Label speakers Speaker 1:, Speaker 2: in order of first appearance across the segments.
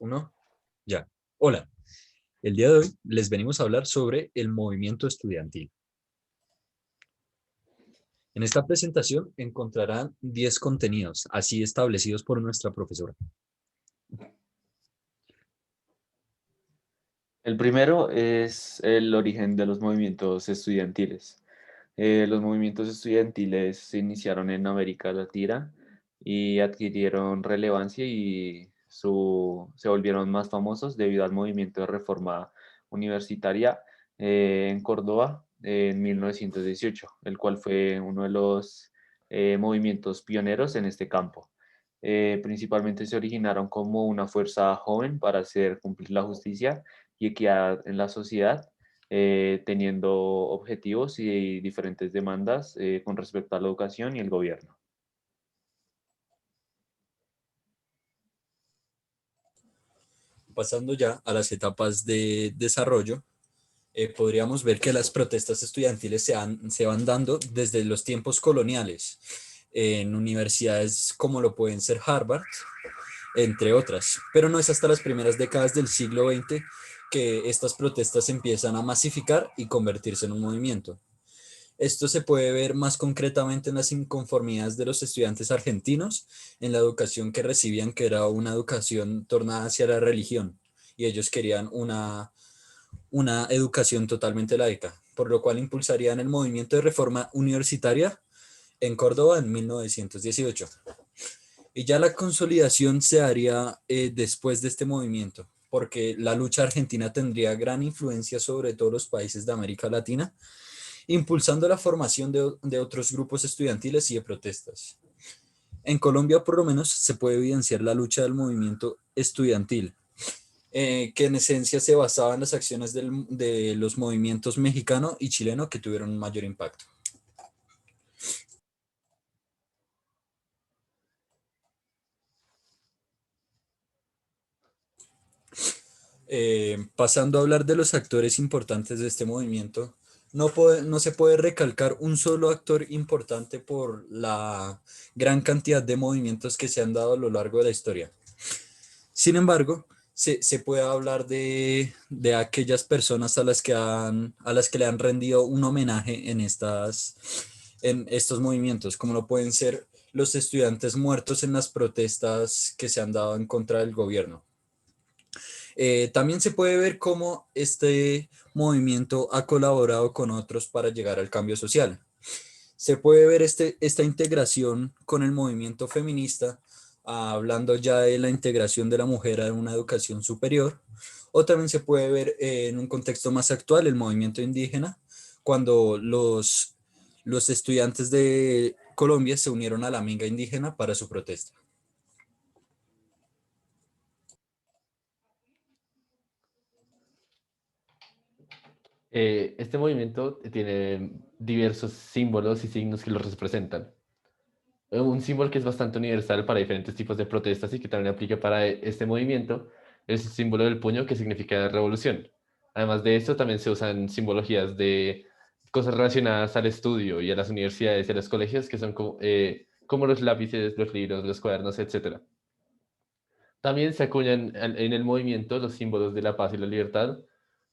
Speaker 1: Uno, ya. Hola, el día de hoy les venimos a hablar sobre el movimiento estudiantil. En esta presentación encontrarán 10 contenidos, así establecidos por nuestra profesora.
Speaker 2: El primero es el origen de los movimientos estudiantiles. Los movimientos estudiantiles se iniciaron en América Latina y adquirieron relevancia y se volvieron más famosos debido al movimiento de reforma universitaria en Córdoba en 1918, el cual fue uno de los movimientos pioneros en este campo. Principalmente se originaron como una fuerza joven para hacer cumplir la justicia y equidad en la sociedad, teniendo objetivos y diferentes demandas con respecto a la educación y el gobierno.
Speaker 1: Pasando ya a las etapas de desarrollo, podríamos ver que las protestas estudiantiles se van dando desde los tiempos coloniales en universidades como lo pueden ser Harvard, entre otras. Pero no es hasta las primeras décadas del siglo XX que estas protestas empiezan a masificar y convertirse en un movimiento. Esto se puede ver más concretamente en las inconformidades de los estudiantes argentinos en la educación que recibían, que era una educación tornada hacia la religión, y ellos querían una educación totalmente laica, por lo cual impulsarían el movimiento de reforma universitaria en Córdoba en 1918. Y ya la consolidación se haría después de este movimiento, porque la lucha argentina tendría gran influencia sobre todos los países de América Latina, impulsando la formación de otros grupos estudiantiles y de protestas. En Colombia, por lo menos, se puede evidenciar la lucha del movimiento estudiantil, que en esencia se basaba en las acciones de los movimientos mexicano y chileno que tuvieron un mayor impacto. Pasando a hablar de los actores importantes de este movimiento, no se puede recalcar un solo actor importante por la gran cantidad de movimientos que se han dado a lo largo de la historia. Sin embargo, se puede hablar de aquellas personas a las que le han rendido un homenaje en estos movimientos, como lo pueden ser los estudiantes muertos en las protestas que se han dado en contra del gobierno. También se puede ver cómo este movimiento ha colaborado con otros para llegar al cambio social. Se puede ver esta integración con el movimiento feminista, hablando ya de la integración de la mujer en una educación superior, o también se puede ver en un contexto más actual el movimiento indígena, cuando los estudiantes de Colombia se unieron a la minga indígena para su protesta.
Speaker 3: Este movimiento tiene diversos símbolos y signos que los representan. Un símbolo que es bastante universal para diferentes tipos de protestas y que también aplica para este movimiento es el símbolo del puño, que significa revolución. Además de esto, también se usan simbologías de cosas relacionadas al estudio y a las universidades y a los colegios, que son como los lápices, los libros, los cuadernos, etc. También se acuñan en el movimiento los símbolos de la paz y la libertad,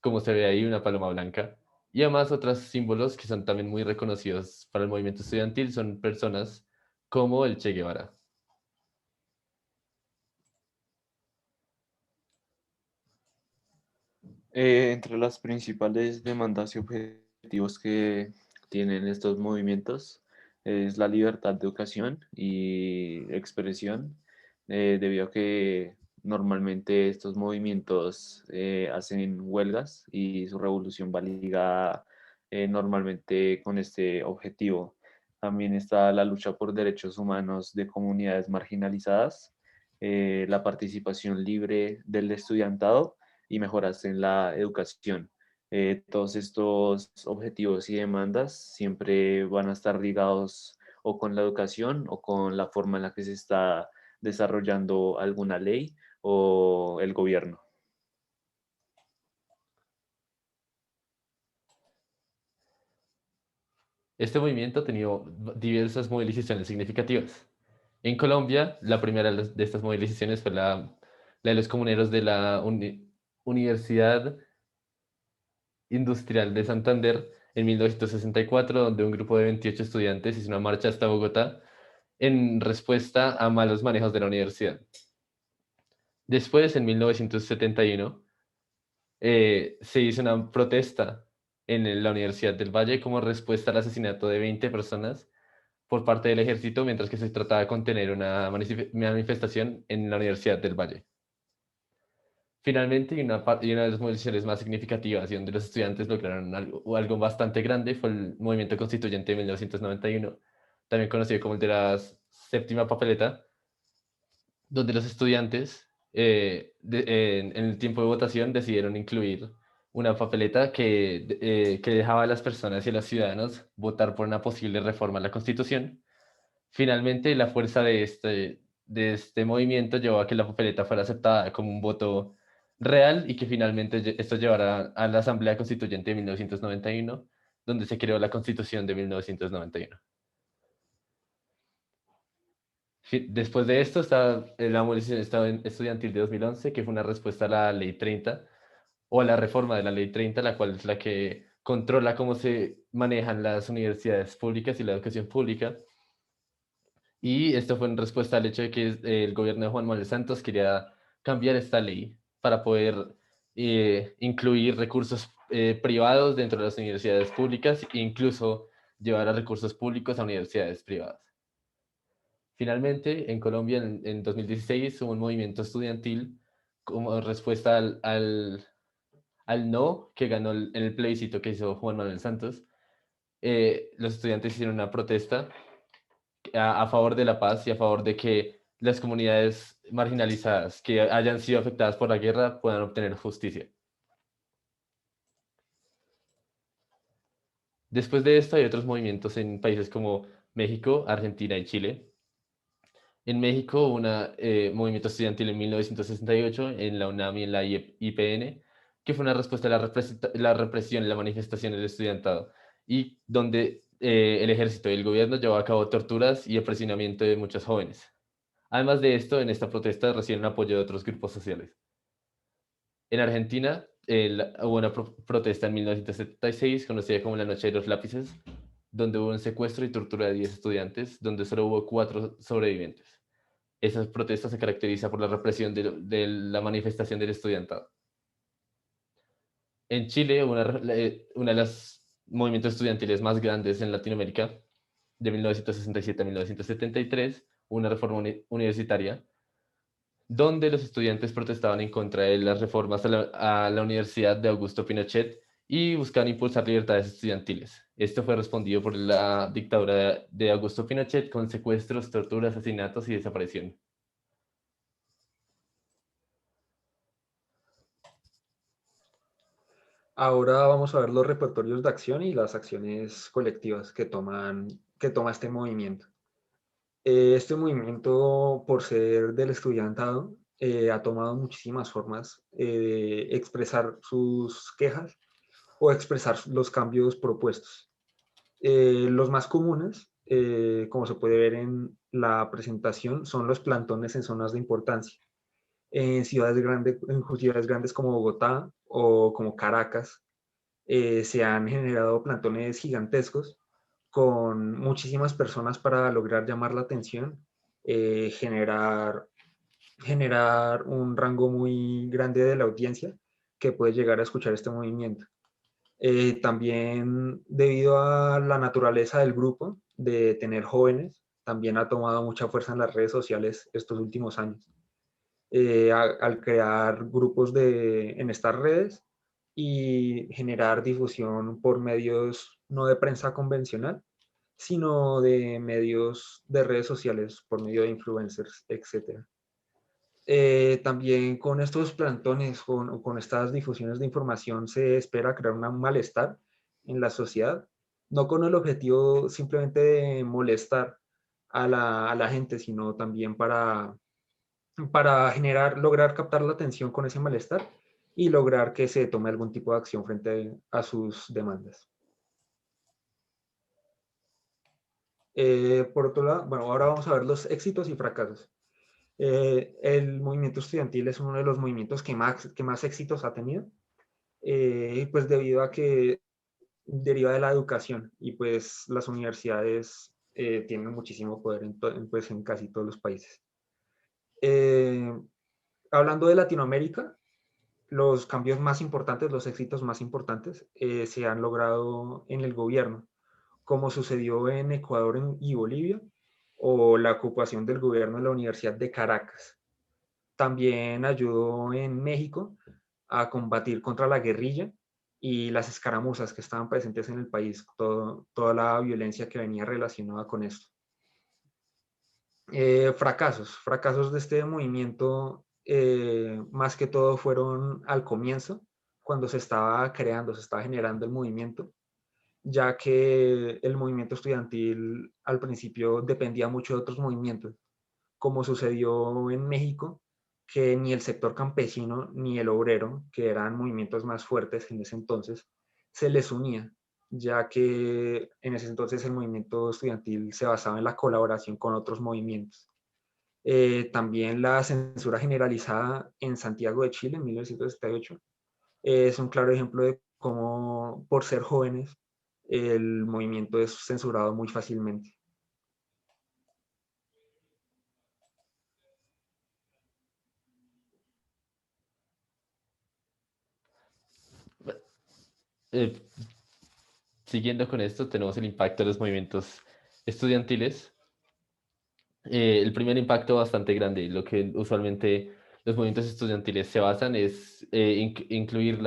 Speaker 3: como se ve ahí una paloma blanca. Y además otros símbolos que son también muy reconocidos para el movimiento estudiantil son personas como el Che Guevara.
Speaker 2: Entre las principales demandas y objetivos que tienen estos movimientos es la libertad de educación y expresión, debido a que normalmente estos movimientos hacen huelgas y su revolución va ligada normalmente con este objetivo. También está la lucha por derechos humanos de comunidades marginalizadas, la participación libre del estudiantado y mejoras en la educación. Todos estos objetivos y demandas siempre van a estar ligados o con la educación o con la forma en la que se está desarrollando alguna ley o el gobierno.
Speaker 3: Este movimiento ha tenido diversas movilizaciones significativas. En Colombia, la primera de estas movilizaciones fue la la de los comuneros de la Universidad Industrial de Santander en 1964, donde un grupo de 28 estudiantes hizo una marcha hasta Bogotá en respuesta a malos manejos de la universidad. Después, en 1971, se hizo una protesta en la Universidad del Valle como respuesta al asesinato de 20 personas por parte del ejército, mientras que se trataba de contener una manifestación en la Universidad del Valle. Finalmente, y una de las movilizaciones más significativas y donde los estudiantes lograron algo bastante grande fue el movimiento constituyente de 1991, también conocido como el de la séptima papeleta, donde los estudiantes en el tiempo de votación decidieron incluir una papeleta que dejaba a las personas y a los ciudadanos votar por una posible reforma a la Constitución. Finalmente, la fuerza de este movimiento llevó a que la papeleta fuera aceptada como un voto real y que finalmente esto llevara a la Asamblea Constituyente de 1991, donde se creó la Constitución de 1991. Después de esto está la movilización estudiantil de 2011, que fue una respuesta a la Ley 30 o a la reforma de la Ley 30, la cual es la que controla cómo se manejan las universidades públicas y la educación pública. Y esto fue en respuesta al hecho de que el gobierno de Juan Manuel Santos quería cambiar esta ley para poder incluir recursos privados dentro de las universidades públicas e incluso llevar a recursos públicos a universidades privadas. Finalmente, en Colombia, en 2016, hubo un movimiento estudiantil como respuesta al no que ganó en el plebiscito que hizo Juan Manuel Santos. Los estudiantes hicieron una protesta a favor de la paz y a favor de que las comunidades marginalizadas que hayan sido afectadas por la guerra puedan obtener justicia. Después de esto hay otros movimientos en países como México, Argentina y Chile. En México hubo un movimiento estudiantil en 1968 en la UNAM y en la IPN, que fue una respuesta a la represión y la manifestación del estudiantado, y donde el ejército y el gobierno llevó a cabo torturas y apresionamiento de muchos jóvenes. Además de esto, en esta protesta reciben apoyo de otros grupos sociales. En Argentina hubo una protesta en 1976 conocida como la Noche de los Lápices, donde hubo un secuestro y tortura de 10 estudiantes, donde solo hubo 4 sobrevivientes. Esa protesta se caracteriza por la represión de la manifestación del estudiantado. En Chile, una de los movimientos estudiantiles más grandes en Latinoamérica, de 1967 a 1973, una reforma universitaria, donde los estudiantes protestaban en contra de las reformas a la Universidad de Augusto Pinochet y buscaban impulsar libertades estudiantiles. Esto fue respondido por la dictadura de Augusto Pinochet con secuestros, torturas, asesinatos y desaparición.
Speaker 4: Ahora vamos a ver los repertorios de acción y las acciones colectivas que toma este movimiento. Este movimiento, por ser del estudiantado, ha tomado muchísimas formas de expresar sus quejas o expresar los cambios propuestos. Los más comunes, como se puede ver en la presentación, son los plantones en zonas de importancia. En ciudades grandes como Bogotá o como Caracas, se han generado plantones gigantescos con muchísimas personas para lograr llamar la atención, generar un rango muy grande de la audiencia que puede llegar a escuchar este movimiento. También debido a la naturaleza del grupo, de tener jóvenes, también ha tomado mucha fuerza en las redes sociales estos últimos años. Al crear grupos en estas redes y generar difusión por medios no de prensa convencional, sino de medios de redes sociales, por medio de influencers, etc. También con estos plantones, con estas difusiones de información, se espera crear un malestar en la sociedad, no con el objetivo simplemente de molestar a la gente, sino también para lograr captar la atención con ese malestar y lograr que se tome algún tipo de acción frente a sus demandas. Por otro lado, bueno, ahora vamos a ver los éxitos y fracasos. El movimiento estudiantil es uno de los movimientos que más éxitos ha tenido, pues debido a que deriva de la educación y pues las universidades tienen muchísimo poder pues, en casi todos los países. Eh, Hablando de Latinoamérica, los cambios más importantes, los éxitos más importantes se han logrado en el gobierno, como sucedió en Ecuador y Bolivia, o la ocupación del gobierno en la Universidad de Caracas. También ayudó en México a combatir contra la guerrilla y las escaramuzas que estaban presentes en el país, toda la violencia que venía relacionada con esto. Fracasos de este movimiento, más que todo fueron al comienzo, cuando se estaba creando, se estaba generando el movimiento, ya que el movimiento estudiantil al principio dependía mucho de otros movimientos, como sucedió en México, que ni el sector campesino ni el obrero, que eran movimientos más fuertes en ese entonces, se les unía, ya que en ese entonces el movimiento estudiantil se basaba en la colaboración con otros movimientos. También la censura generalizada en Santiago de Chile en 1978 es un claro ejemplo de cómo, por ser jóvenes, el movimiento es censurado muy fácilmente.
Speaker 3: Eh, Siguiendo con esto, tenemos el impacto de los movimientos estudiantiles. El primer impacto bastante grande, y lo que usualmente los movimientos estudiantiles se basan es incluir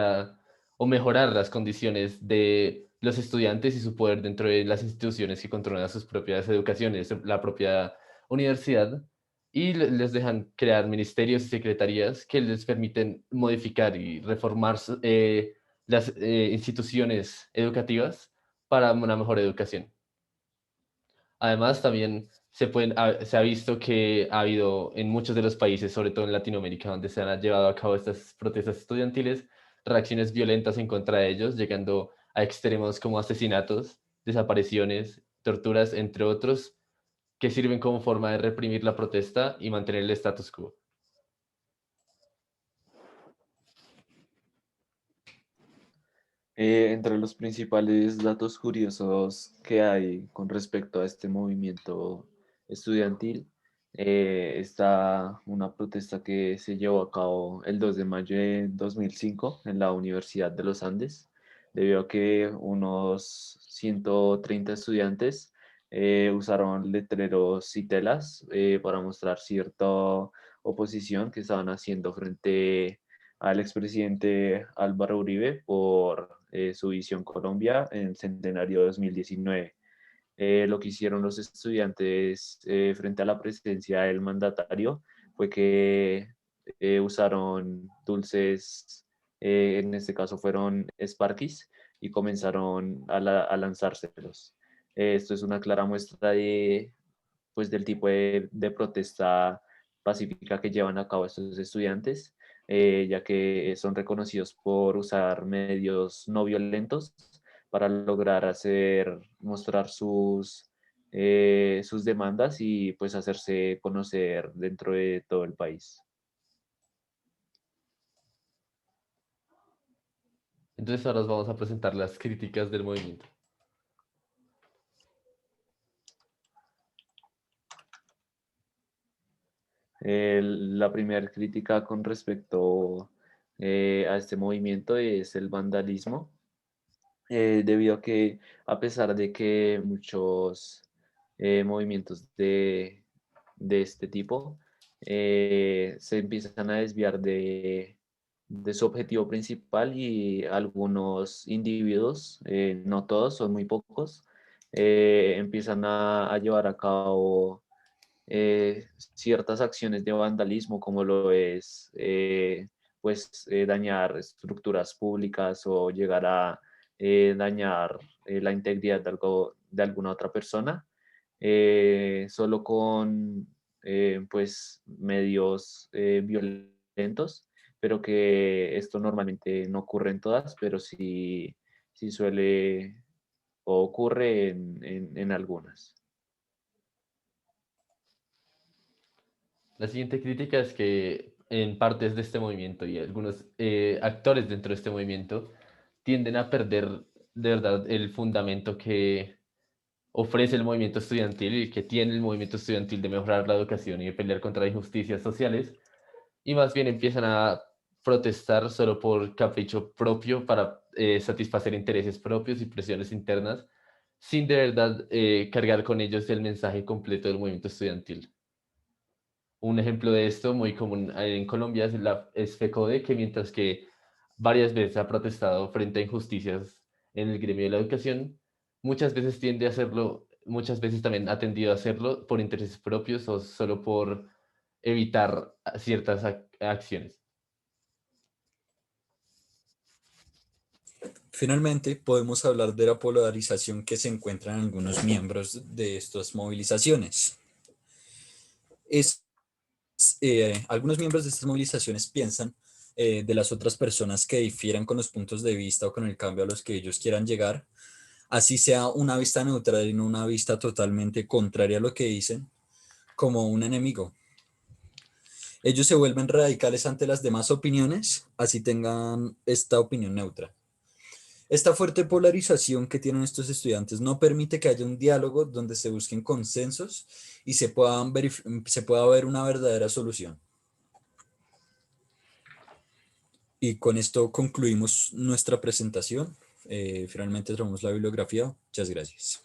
Speaker 3: o mejorar las condiciones de los estudiantes y su poder dentro de las instituciones que controlan sus propias educaciones, la propia universidad, y les dejan crear ministerios y secretarías que les permiten modificar y reformar las instituciones educativas para una mejor educación. Además, también se ha visto que ha habido en muchos de los países, sobre todo en Latinoamérica, donde se han llevado a cabo estas protestas estudiantiles, reacciones violentas en contra de ellos, llegando a extremos como asesinatos, desapariciones, torturas, entre otros, que sirven como forma de reprimir la protesta y mantener el status quo.
Speaker 2: Entre los principales datos curiosos que hay con respecto a este movimiento estudiantil, está una protesta que se llevó a cabo el 2 de mayo de 2005 en la Universidad de los Andes, debido a que unos 130 estudiantes usaron letreros y telas para mostrar cierta oposición que estaban haciendo frente al expresidente Álvaro Uribe por su visión Colombia en el centenario 2019. Lo que hicieron los estudiantes frente a la presidencia del mandatario fue que usaron dulces, en este caso fueron Sparkies, y comenzaron a lanzárselos. Esto es una clara muestra pues, del tipo de protesta pacífica que llevan a cabo estos estudiantes, ya que son reconocidos por usar medios no violentos para lograr mostrar sus demandas y pues hacerse conocer dentro de todo el país.
Speaker 3: Entonces ahora os vamos a presentar las críticas del movimiento.
Speaker 2: La primera crítica con respecto a este movimiento es el vandalismo, debido a que a pesar de que muchos movimientos de este tipo se empiezan a desviar de su objetivo principal y algunos individuos, no todos, son muy pocos, empiezan a llevar a cabo ciertas acciones de vandalismo, como lo es dañar estructuras públicas o llegar a dañar la integridad de alguna otra persona, solo con pues medios violentos, pero que esto normalmente no ocurre en todas, pero sí suele o ocurre en algunas.
Speaker 3: La siguiente crítica es que en partes de este movimiento y algunos actores dentro de este movimiento tienden a perder de verdad el fundamento que ofrece el movimiento estudiantil y que tiene el movimiento estudiantil de mejorar la educación y de pelear contra injusticias sociales, y más bien empiezan a protestar solo por capricho propio para satisfacer intereses propios y presiones internas, sin de verdad cargar con ellos el mensaje completo del movimiento estudiantil. Un ejemplo de esto muy común en Colombia es FECODE, que mientras que varias veces ha protestado frente a injusticias en el gremio de la educación, muchas veces tiende a hacerlo, muchas veces también ha tendido a hacerlo por intereses propios o solo por evitar ciertas acciones.
Speaker 1: Finalmente, podemos hablar de la polarización que se encuentra en algunos miembros de estas movilizaciones. Algunos miembros de estas movilizaciones piensan de las otras personas que difieran con los puntos de vista o con el cambio a los que ellos quieran llegar, así sea una vista neutral y no una vista totalmente contraria a lo que dicen, como un enemigo. Ellos se vuelven radicales ante las demás opiniones, así tengan esta opinión neutra. Esta fuerte polarización que tienen estos estudiantes no permite que haya un diálogo donde se busquen consensos y se pueda ver una verdadera solución. Y con esto concluimos nuestra presentación. Finalmente traemos la bibliografía. Muchas gracias.